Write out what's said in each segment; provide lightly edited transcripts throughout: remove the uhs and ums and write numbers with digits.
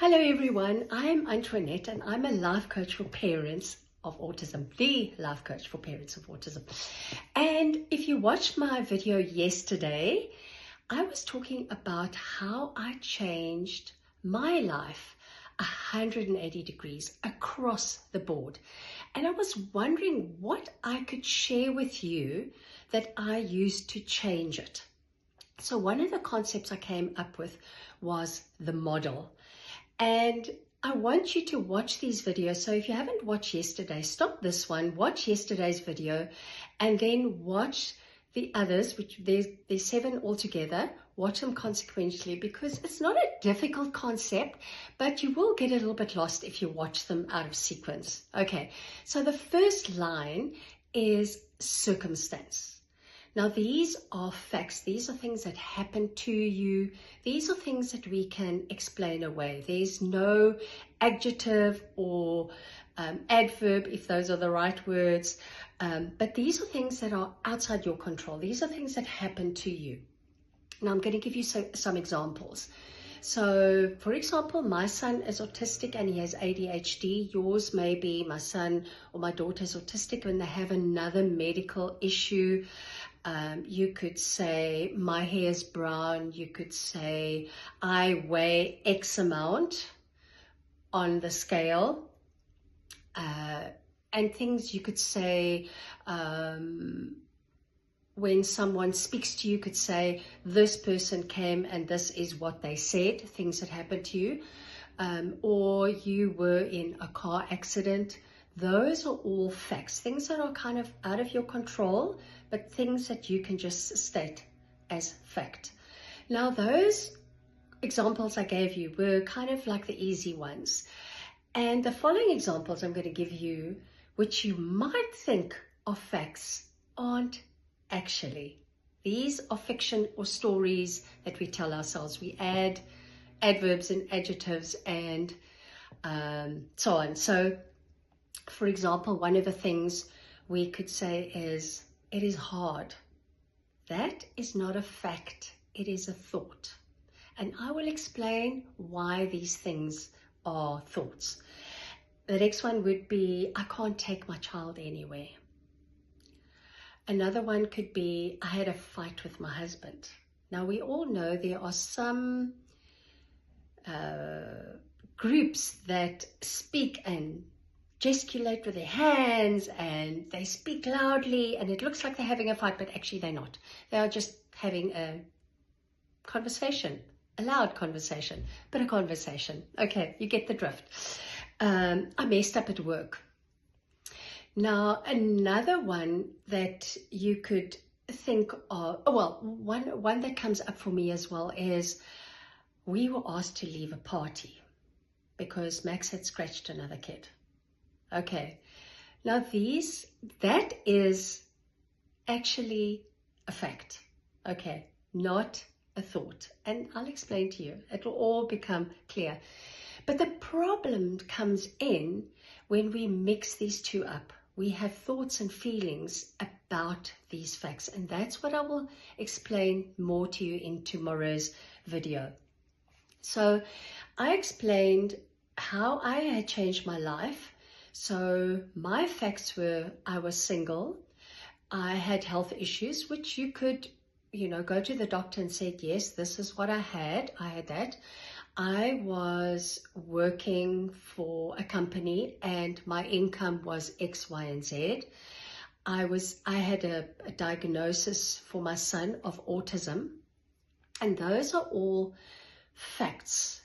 Hello everyone, I'm Antoinette and I'm a life coach for parents of autism, the life coach for parents of autism. And if you watched my video yesterday, I was talking about how I changed my life 180 degrees across the board. And I was wondering what I could share with you that I used to change it. So one of the concepts I came up with was the model. And I want you to watch these videos. So if you haven't watched yesterday, stop this one, watch yesterday's video, and then watch the others, which there's 7 altogether. Watch them consequentially because it's not a difficult concept, but you will get a little bit lost if you watch them out of sequence. Okay, so the first line is circumstance. Now, these are facts. These are things that happen to you. These are things that we can explain away. There's no adjective or adverb, if those are the right words. But these are things that are outside your control. These are things that happen to you. Now, I'm going to give you some examples. So, for example, my son is autistic and he has ADHD. Yours may be my son or my daughter is autistic when they have another medical issue. You could say, my hair is brown. You could say, I weigh X amount on the scale. And things you could say, when someone speaks to you, you could say, this person came and this is what they said, things that happened to you. Or you were in a car accident. Those are all facts, things that are kind of out of your control, but things that you can just state as fact. Now, those examples I gave you were kind of like the easy ones. And the following examples I'm going to give you, which you might think are facts, aren't actually. These are fiction or stories that we tell ourselves. We add adverbs and adjectives and so on. So, for example, one of the things we could say is, it is hard. That is not a fact. It is a thought. And I will explain why these things are thoughts. The next one would be, I can't take my child anywhere. Another one could be, I had a fight with my husband. Now, we all know there are some groups that speak and gesticulate with their hands and they speak loudly and it looks like they're having a fight, but actually they're not. They are just having a conversation, a loud conversation, but a conversation. Okay, you get the drift. I messed up at work. Now, another one that you could think of, well, one that comes up for me as well is, we were asked to leave a party because Max had scratched another kid. Okay, now that is actually a fact, okay, not a thought. And I'll explain to you, it will all become clear. But the problem comes in when we mix these two up. We have thoughts and feelings about these facts, and that's what I will explain more to you in tomorrow's video. So I explained how I had changed my life. So my facts were, I was single, I had health issues, which you could, go to the doctor and say, yes, this is what I had that. I was working for a company and my income was X, Y, and Z. I had a diagnosis for my son of autism, and those are all facts.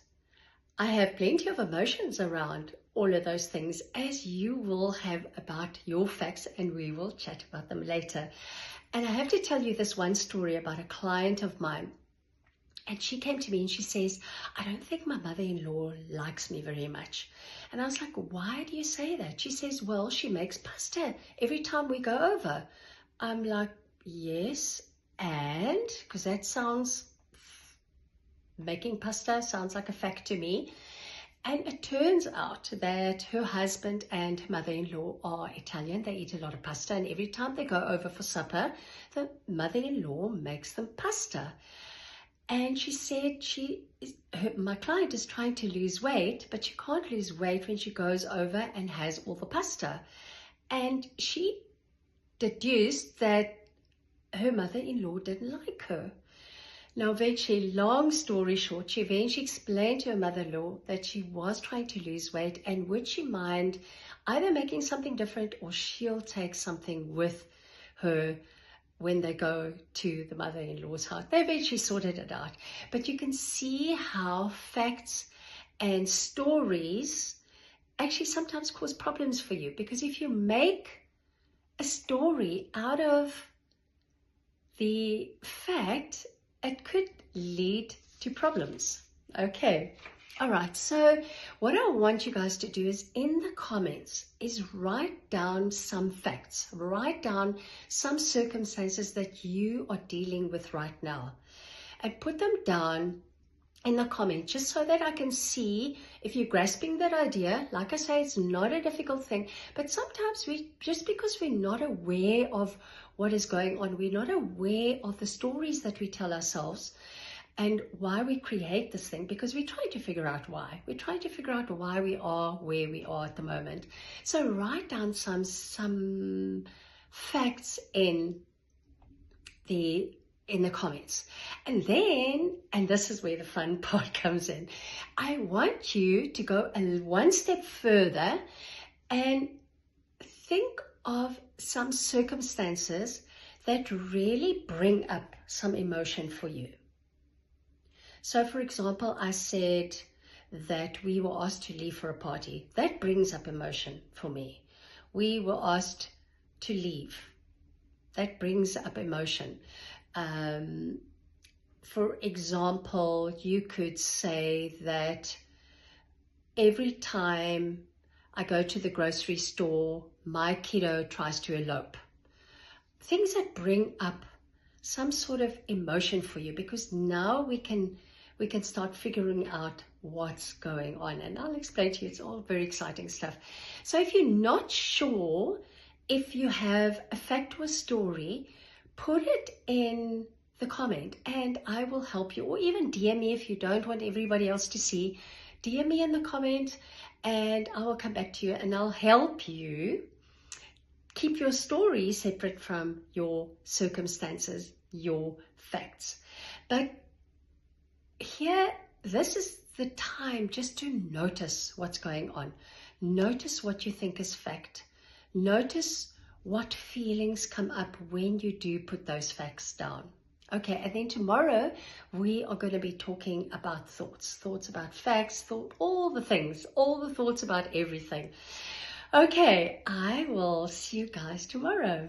I have plenty of emotions around all of those things, as you will have about your facts, and we will chat about them later. And I have to tell you this one story about a client of mine. And she came to me and she says, I don't think my mother-in-law likes me very much. And I was like, why do you say that? She says, well, she makes pasta every time we go over. I'm like, yes, and? Because that sounds, making pasta sounds like a fact to me. And it turns out that her husband and mother-in-law are Italian. They eat a lot of pasta. And every time they go over for supper, the mother-in-law makes them pasta. And she said my client is trying to lose weight, but she can't lose weight when she goes over and has all the pasta. And she deduced that her mother-in-law didn't like her. Now, eventually, long story short, she eventually explained to her mother-in-law that she was trying to lose weight, and would she mind either making something different, or she'll take something with her when they go to the mother-in-law's house. They eventually sorted it out. But you can see how facts and stories actually sometimes cause problems for you, because if you make a story out of the fact, it could lead to problems. Okay. All right. So what I want you guys to do is, in the comments, is write down some facts, write down some circumstances that you are dealing with right now, and put them down in the comment, just so that I can see if you're grasping that idea. Like I say, it's not a difficult thing, but sometimes just because we're not aware of what is going on, we're not aware of the stories that we tell ourselves and why we create this thing, because we're trying to figure out why. We're trying to figure out why we are where we are at the moment. So write down some facts in the comments. And then, and this is where the fun part comes in, I want you to go one step further and think of some circumstances that really bring up some emotion for you. So for example, I said that we were asked to leave for a party. That brings up emotion for me. We were asked to leave. That brings up emotion. For example, you could say that every time I go to the grocery store, my kiddo tries to elope. Things that bring up some sort of emotion for you, because now we can start figuring out what's going on. And I'll explain to you, it's all very exciting stuff. So if you're not sure if you have a fact or story, put it in the comment and I will help you, or even DM me if you don't want everybody else to see. DM me in the comment and I will come back to you and I'll help you keep your story separate from your circumstances, your facts. But here, this is the time just to notice what's going on. Notice what you think is fact. Notice what feelings come up when you do put those facts down. Okay, and then tomorrow we are going to be talking about thoughts about facts, all the things, all the thoughts about everything. Okay, I will see you guys tomorrow.